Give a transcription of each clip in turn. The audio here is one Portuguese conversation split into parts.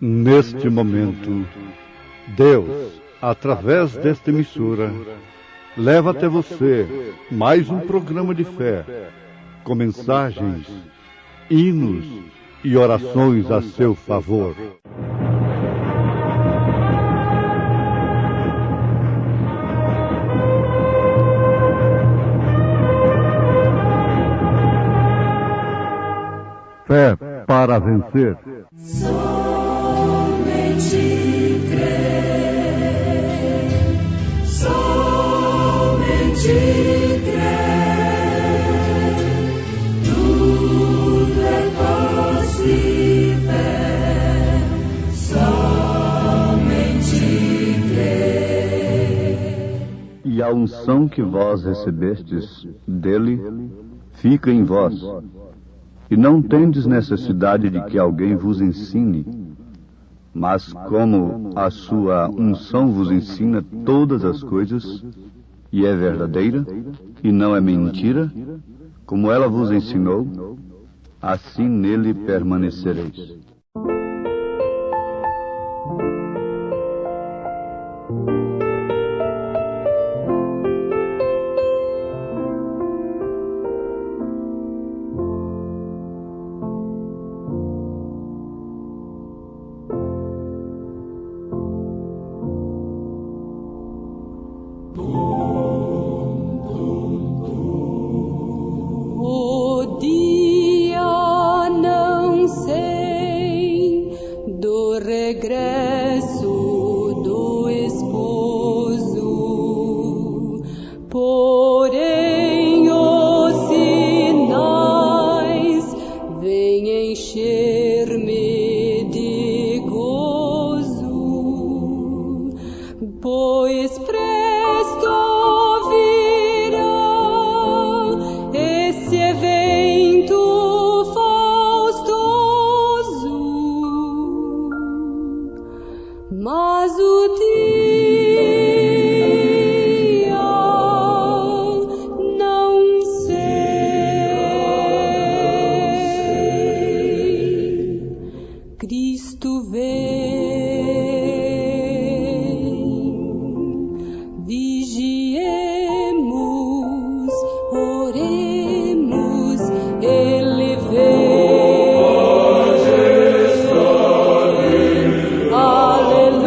Neste momento, Deus, através desta emissora, leva até você mais um programa de fé, com mensagens, hinos e orações a seu favor. Fé para vencer. Somente crer, somente crer, tudo é possível, somente crer. E a unção que vós recebestes dele fica em vós. E não tendes necessidade de que alguém vos ensine, mas como a sua unção vos ensina todas as coisas, e é verdadeira, e não é mentira, como ela vos ensinou, assim nele permanecereis. Alleluia.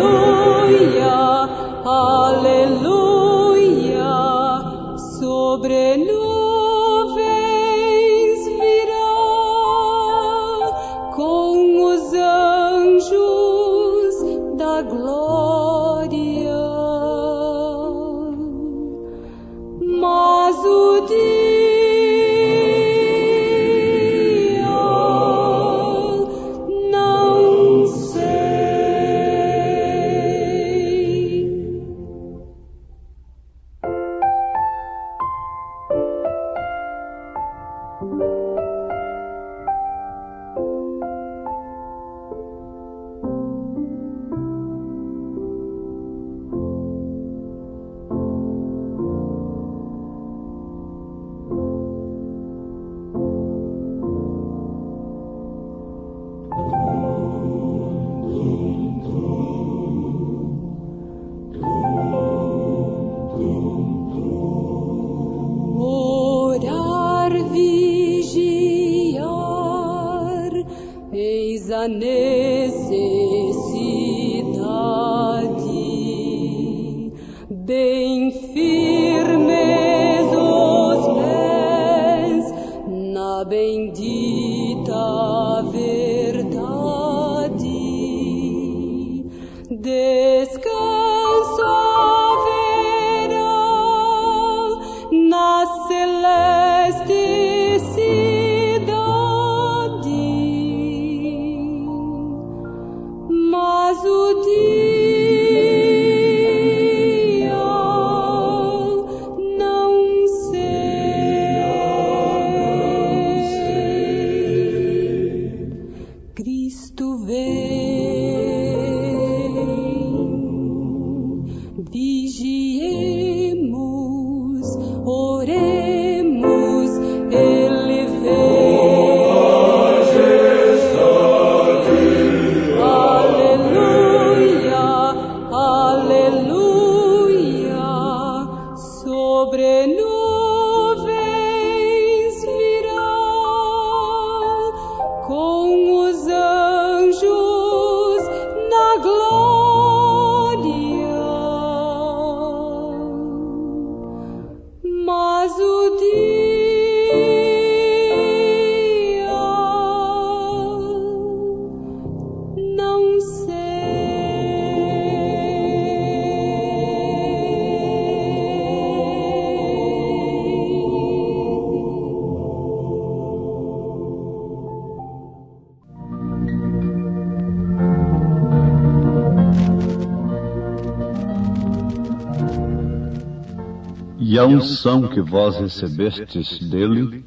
E a unção que vós recebestes dele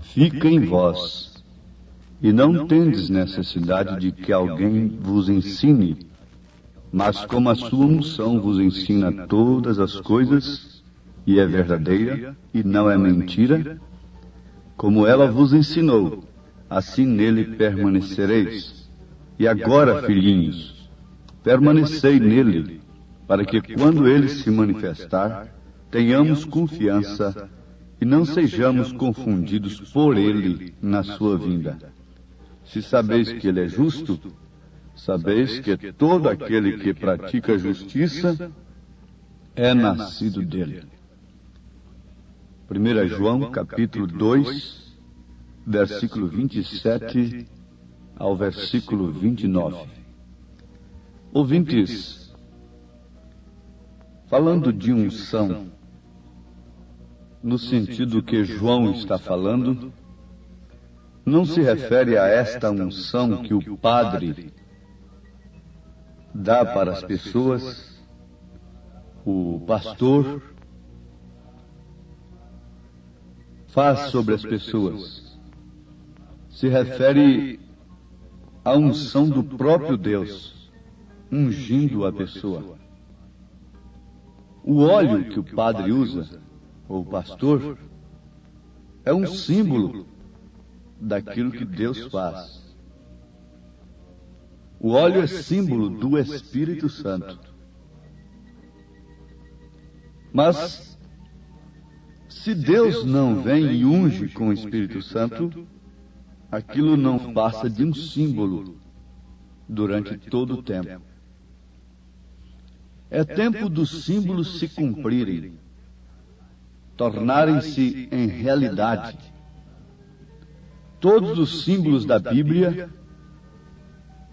fica em vós, e não tendes necessidade de que alguém vos ensine, mas como a sua unção vos ensina todas as coisas, e é verdadeira e não é mentira, como ela vos ensinou, assim nele permanecereis. E agora, filhinhos, permanecei nele, para que quando ele se manifestar, tenhamos confiança e não sejamos confundidos por ele na sua vinda. Se sabeis que ele é justo, sabeis que todo aquele que pratica justiça é nascido dele. 1 João, capítulo 2, versículo 27 ao versículo 29. Ouvintes, falando de unção, no sentido que João está falando, não se refere a esta unção que o Padre dá para as pessoas, o pastor faz sobre as pessoas. Se refere à unção do próprio Deus, ungindo a pessoa. O óleo que o padre usa, ou o pastor, é um símbolo daquilo que Deus faz. O óleo é símbolo do Espírito Santo. Mas, se Deus não vem e unge com o Espírito Santo, aquilo não passa de um símbolo durante todo o tempo. É tempo dos símbolos se cumprirem, tornarem-se em realidade. Todos os símbolos da Bíblia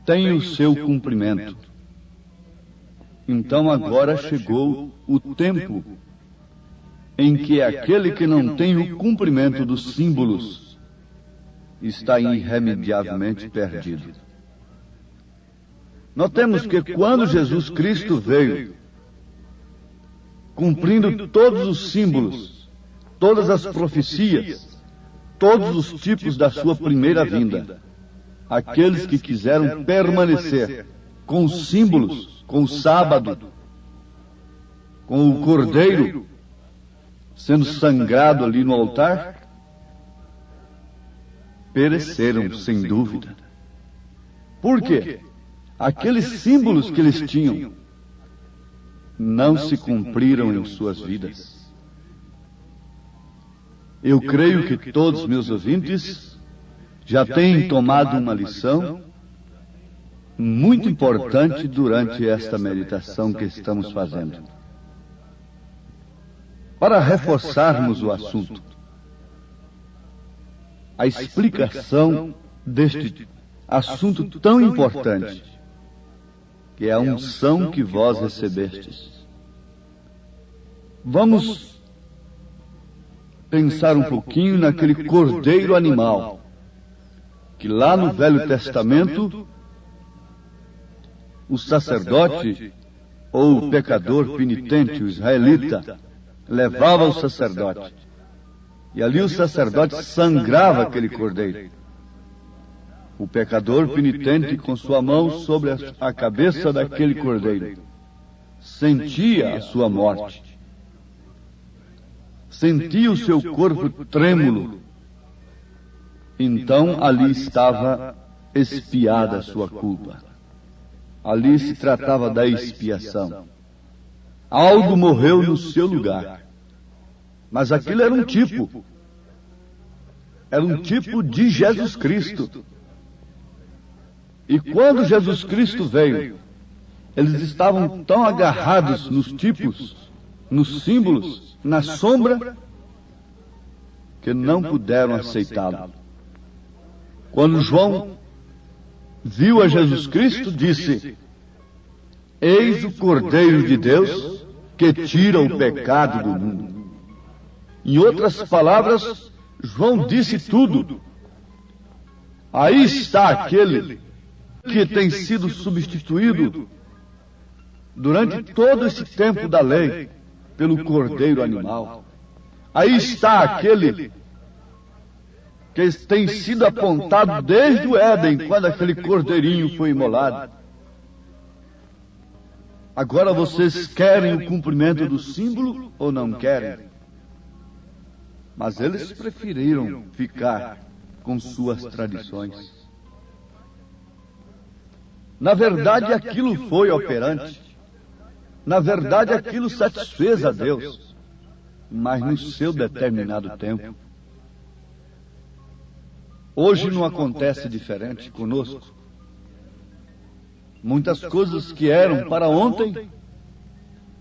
têm o seu cumprimento. Então agora chegou o tempo em que aquele que não tem o cumprimento dos símbolos está irremediavelmente perdido. Notemos que quando Jesus Cristo veio, cumprindo todos os símbolos, todas as profecias, todos os tipos da sua primeira vinda, aqueles que quiseram permanecer com os símbolos, com o sábado, com o cordeiro sendo sangrado ali no altar, pereceram sem dúvida. Por quê? Aqueles símbolos que eles tinham não se cumpriram em suas vidas. Eu creio que todos meus ouvintes já têm tomado uma lição muito importante durante esta meditação que estamos fazendo. Para reforçarmos o assunto, a explicação deste assunto tão importante, que é a unção que vós recebestes. Vamos pensar um pouquinho naquele cordeiro animal, que lá no Velho Testamento, o sacerdote, ou o pecador penitente, o israelita, levava ao sacerdote. E ali o sacerdote sangrava aquele cordeiro. O pecador penitente, com sua mão sobre a cabeça daquele cordeiro, sentia a sua morte. Sentia o seu corpo trêmulo. Então ali estava expiada a sua culpa. Ali se tratava da expiação. Algo morreu no seu lugar. Mas aquilo era um tipo. Era um tipo de Jesus Cristo. E quando Jesus Cristo veio, eles estavam tão agarrados nos tipos, nos símbolos, na sombra, que não puderam aceitá-lo. Quando João viu a Jesus Cristo, disse: Eis o Cordeiro de Deus que tira o pecado do mundo. Em outras palavras, João disse tudo. Aí está aquele que tem sido substituído durante todo esse tempo da lei pelo cordeiro animal. Aí está aquele que tem sido apontado desde o Éden, quando aquele cordeirinho foi imolado. Agora vocês querem o cumprimento do símbolo ou não querem? Mas eles preferiram ficar com suas tradições. Na verdade, aquilo foi operante. Na verdade, aquilo satisfez a Deus, mas no seu determinado tempo. Hoje não acontece diferente conosco. Muitas coisas que eram para ontem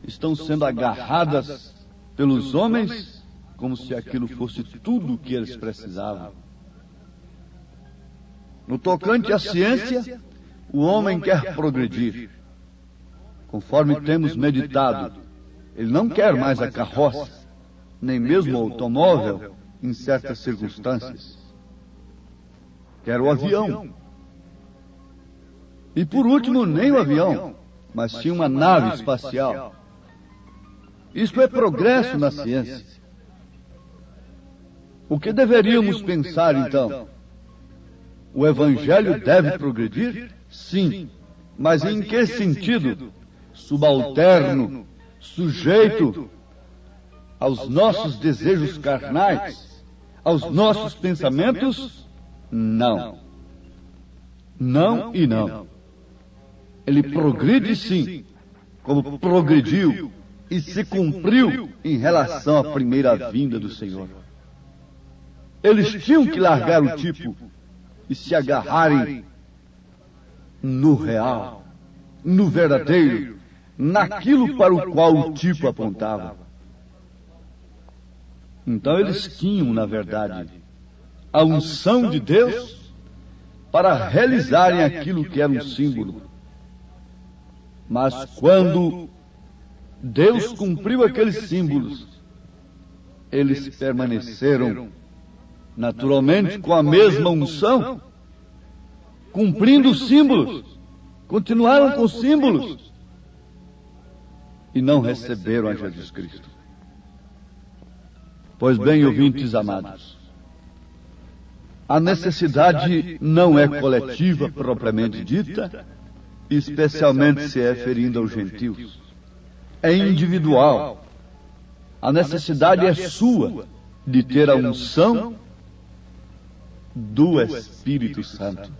estão sendo agarradas pelos homens como se aquilo fosse tudo o que eles precisavam. No tocante à ciência, o homem quer progredir. Conforme temos meditado, ele não quer mais a carroça, nem mesmo o automóvel em certas circunstâncias. Quer o avião. E por último, nem o avião, mas sim uma nave espacial. Isto é progresso na ciência. O que deveríamos pensar então? O Evangelho deve progredir? Sim. Mas em que sentido? Subalterno, sujeito aos nossos desejos carnais, aos nossos pensamentos? Não. Não e não. Ele progride sim, como progrediu e se cumpriu em relação à primeira vinda do Senhor. Eles tinham que largar o tipo e se agarrarem no real, no verdadeiro, naquilo para o qual o tipo apontava. Então eles tinham, na verdade, a unção de Deus para realizarem aquilo que era um símbolo. Mas quando Deus cumpriu aqueles símbolos, eles permaneceram naturalmente com a mesma unção, cumprindo os símbolos, continuaram com os símbolos e não receberam a Jesus Cristo. Pois bem, ouvintes amados, a necessidade não é coletiva propriamente dita, especialmente se referindo aos gentios. É individual. A necessidade é sua de ter a unção do Espírito Santo.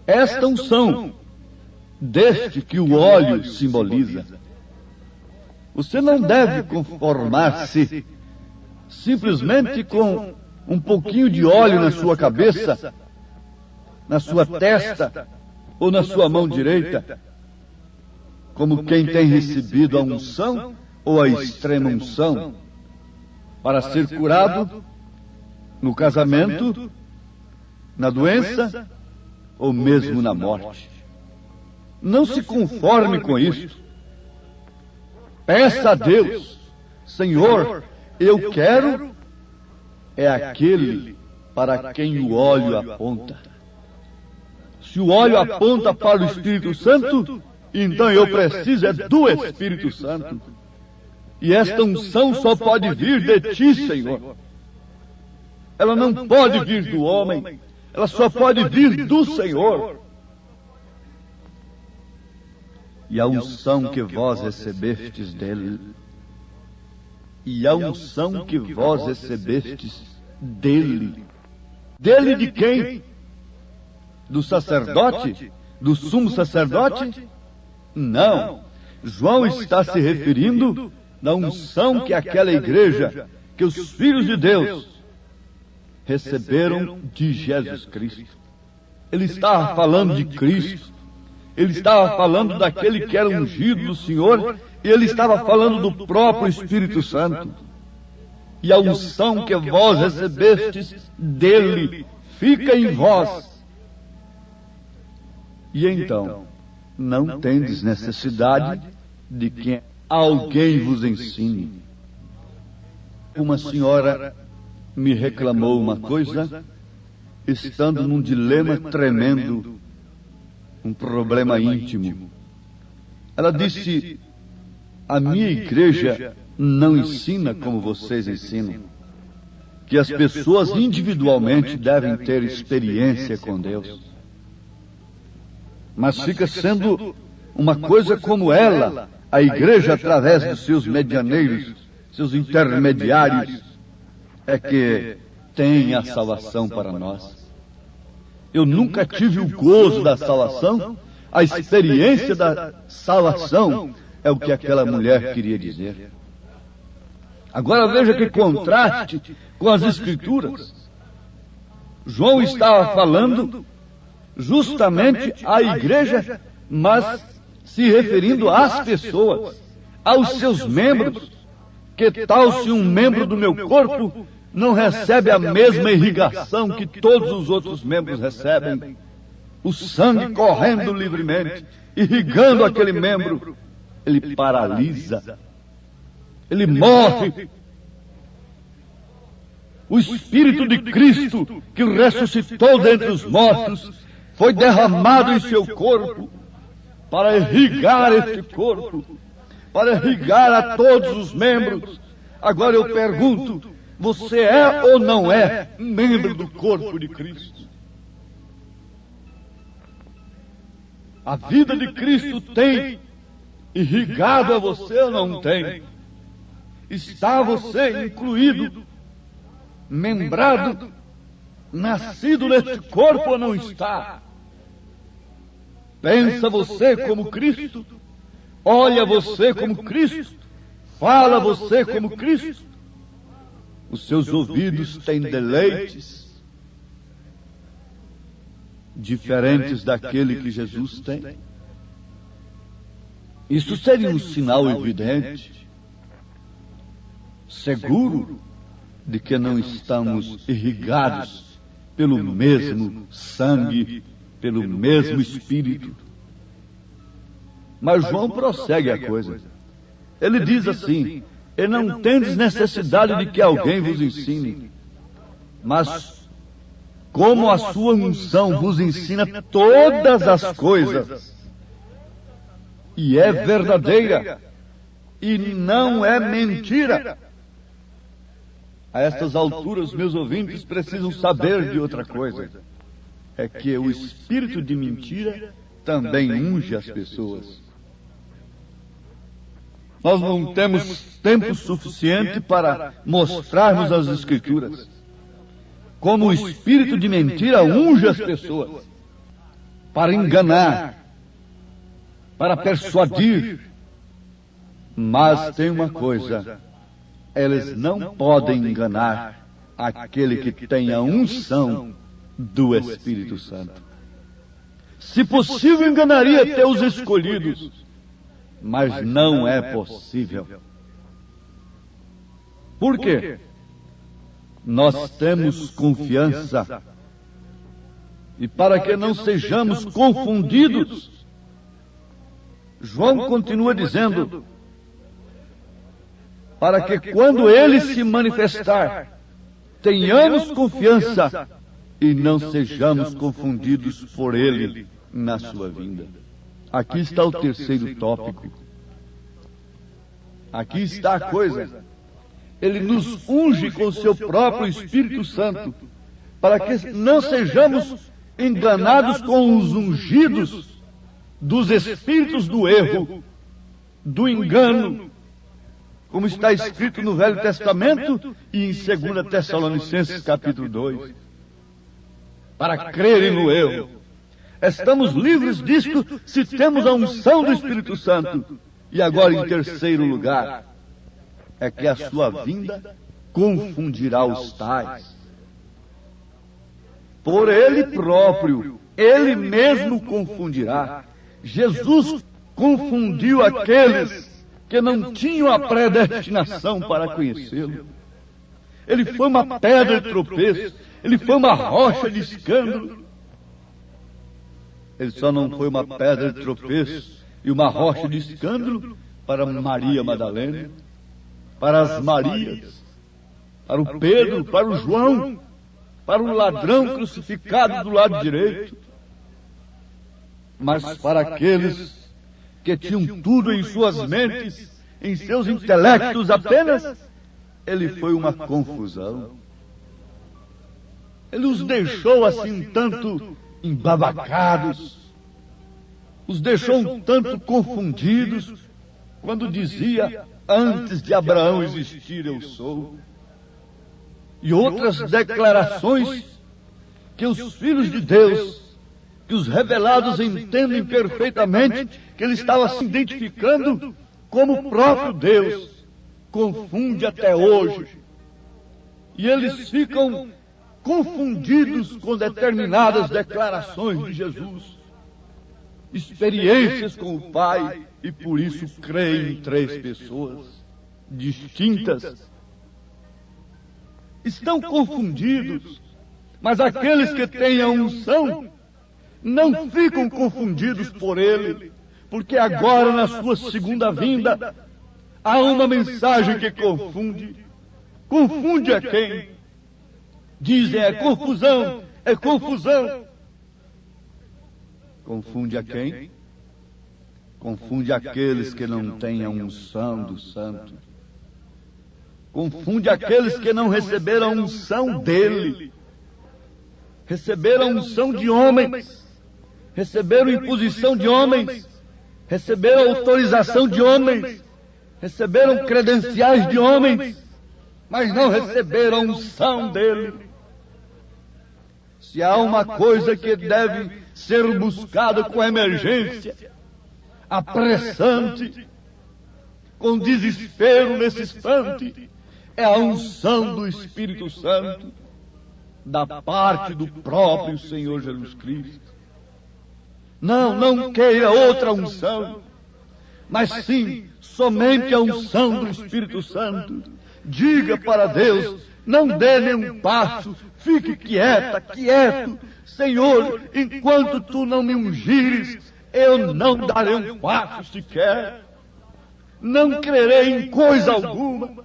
Esta unção, deste que o óleo simboliza. Você não deve conformar-se simplesmente com um pouquinho de óleo na sua cabeça, na sua testa ou na sua mão direita, como quem tem recebido a unção ou a extrema unção para ser curado no casamento, na doença ou mesmo na morte. Não se conforme com isso. Peça a Deus: Senhor, eu quero é aquele para quem o óleo aponta. Se o óleo aponta para o Espírito Santo, então eu preciso é do Espírito Santo. E esta unção só pode vir de ti, Senhor. Ela não pode vir do homem, ela só pode vir do Senhor. E a unção que vós recebestes dele, e a unção que vós recebestes dele. Dele de quem? Do sacerdote? Do sumo sacerdote? Não. João está se referindo da unção que aquela igreja, que os filhos de Deus receberam de Jesus Cristo. Ele estava falando de Cristo. Ele estava falando daquele que era ungido do Senhor, e ele estava falando do próprio Espírito Santo. E a unção que vós recebestes dele fica em vós. E então, não tendes necessidade de que alguém vos ensine. Uma senhora me reclamou uma coisa, estando num dilema tremendo, um problema íntimo. Ela disse: a minha igreja não ensina como vocês ensinam, que as pessoas individualmente devem ter experiência com Deus. Mas fica sendo uma coisa como ela, a igreja, através dos seus medianeiros, seus intermediários, é que tem a salvação para nós. Eu nunca tive o gozo da salvação, a experiência da salvação é o que aquela mulher queria dizer. Agora veja que contraste com as Escrituras. João estava falando justamente à igreja, mas se referindo às pessoas, aos seus membros. Que tal se um membro do meu corpo não recebe a mesma irrigação que todos os outros membros recebem? O sangue correndo livremente, irrigando aquele membro, ele paralisa, ele morre. O Espírito de Cristo, que ressuscitou dentre os mortos, foi derramado em seu corpo para irrigar este corpo, para irrigar a todos os membros. Agora eu pergunto, você é ou não é membro do corpo de Cristo? A vida de Cristo tem irrigado a você ou não tem? Está você incluído, membrado, nascido neste corpo ou não está? Pensa você como Cristo? Olha você como Cristo? Fala você como Cristo? Os seus ouvidos têm deleites diferentes daquele que Jesus tem? Isso seria um sinal evidente, seguro, de que não estamos irrigados pelo mesmo sangue, pelo mesmo Espírito. Mas João prossegue a coisa. Ele diz assim: e não tendes necessidade de que alguém vos ensine, mas como a sua unção vos ensina todas as coisas, e é verdadeira, e não é mentira. A estas alturas, meus ouvintes precisam saber de outra coisa. É que o espírito de mentira também unge as pessoas. Nós não temos tempo suficiente para mostrarmos as Escrituras como o espírito de mentira unge as pessoas para enganar, para persuadir. Mas tem uma coisa: eles não podem enganar aquele que tem a unção do Espírito Santo. Se possível, enganaria até os escolhidos, mas não é possível. Por quê? Nós temos confiança, e para que não sejamos confundidos, João continua dizendo, para que quando ele se manifestar, tenhamos confiança e não sejamos confundidos por ele na sua vinda. Aqui está o terceiro tópico. Aqui está a coisa. Ele nos unge com o seu próprio Espírito Santo, para que não sejamos enganados com os ungidos dos espíritos do erro, do engano, como está escrito no Velho Testamento e em 2 Tessalonicenses capítulo 2. Para crerem no erro. Estamos livres disto se temos a unção do Espírito Santo. E agora, em terceiro lugar, é que a sua vinda confundirá os tais. Por ele próprio, ele mesmo confundirá. Jesus confundiu aqueles que não tinham a predestinação para conhecê-lo. Ele foi uma pedra de tropeço, ele foi uma rocha de escândalo. Ele só não foi uma pedra de tropeço e uma rocha de escândalo para Maria Madalena, para as Marias, para o Pedro, para o João, para o ladrão crucificado do lado direito, mas para aqueles que tinham tudo em suas mentes, em seus intelectos apenas, ele foi uma confusão. Ele os deixou assim um tanto embabacados, os deixou um tanto confundidos, quando dizia, antes de Abraão existir eu sou. E outras declarações que os filhos de Deus, que os revelados entendem perfeitamente, que ele estava se identificando como o próprio Deus, confunde até hoje. E eles ficam confundidos com determinadas declarações de Jesus, experiências com o Pai, e por isso creem em três pessoas distintas. Estão confundidos, mas aqueles que têm a unção não ficam confundidos por ele, porque agora na sua segunda vinda há uma mensagem que confunde. Confunde a quem? Dizem é confusão, é confusão. Confunde a quem? Confunde aqueles que não têm a unção do Santo. Confunde aqueles que não receberam a unção dele. Receberam a unção de homens. Receberam imposição de homens. Receberam autorização de homens. Receberam credenciais de homens. Mas não receberam a unção dele. Se há uma coisa que deve ser buscada com emergência, apressante, com desespero nesse instante, é a unção do Espírito Santo, da parte do próprio Senhor Jesus Cristo. Não queira outra unção, mas sim somente a unção do Espírito Santo. Diga para Deus, não dê nenhum passo, fique quieto. Senhor, enquanto tu não me ungires, eu não darei um passo sequer. Não crerei em coisa alguma,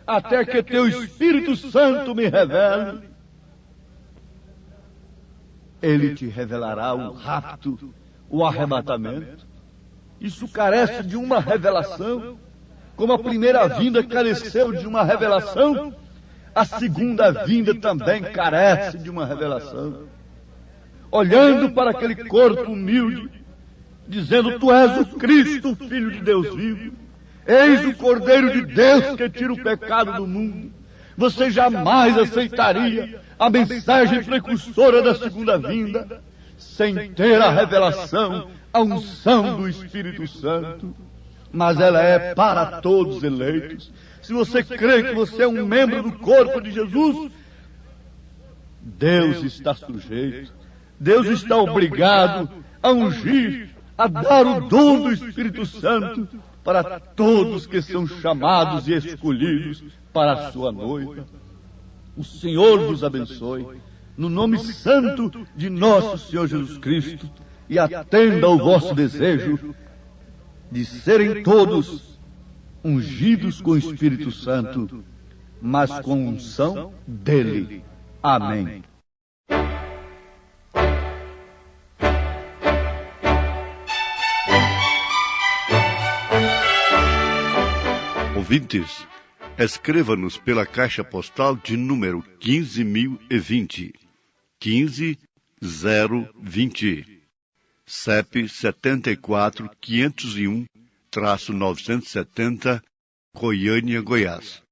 até que teu Espírito Santo me revele. Ele te revelará o rapto, o arrebatamento. Isso carece de uma revelação. Como a primeira vinda careceu de uma revelação, a segunda vinda também carece de uma revelação. Olhando para aquele corpo humilde, dizendo, tu és o Cristo, o Filho de Deus vivo. Eis o Cordeiro de Deus que tira o pecado do mundo. Você jamais aceitaria a mensagem precursora da segunda vinda sem ter a revelação, a unção do Espírito Santo. Mas ela é para todos eleitos. Se você crê que você é um membro do corpo de Jesus, Deus está sujeito, Deus está obrigado a ungir, a dar o dom do Espírito Santo para todos que são chamados e escolhidos para a sua noiva. O Senhor vos abençoe, no nome santo de nosso Senhor Jesus Cristo, e atenda ao vosso desejo de serem todos ungidos com o Espírito Santo, mas com unção dele. Amém. Ouvintes, escreva-nos pela caixa postal de número 15.020, 15020, CEP 74.501-970, Goiânia, Goiás.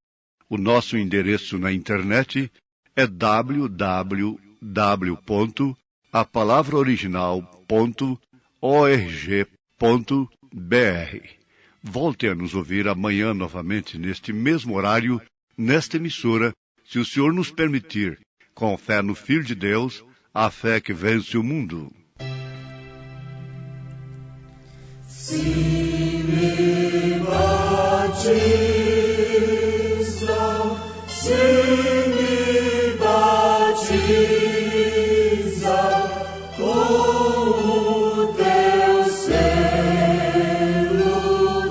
O nosso endereço na internet é www.apalavraoriginal.org.br. Volte a nos ouvir amanhã novamente neste mesmo horário, nesta emissora, se o Senhor nos permitir, com fé no Filho de Deus, a fé que vence o mundo. Se me batizam, se me batizam com o teu selo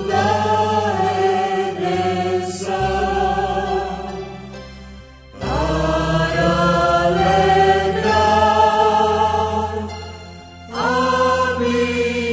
da redenção, para alegrar a minha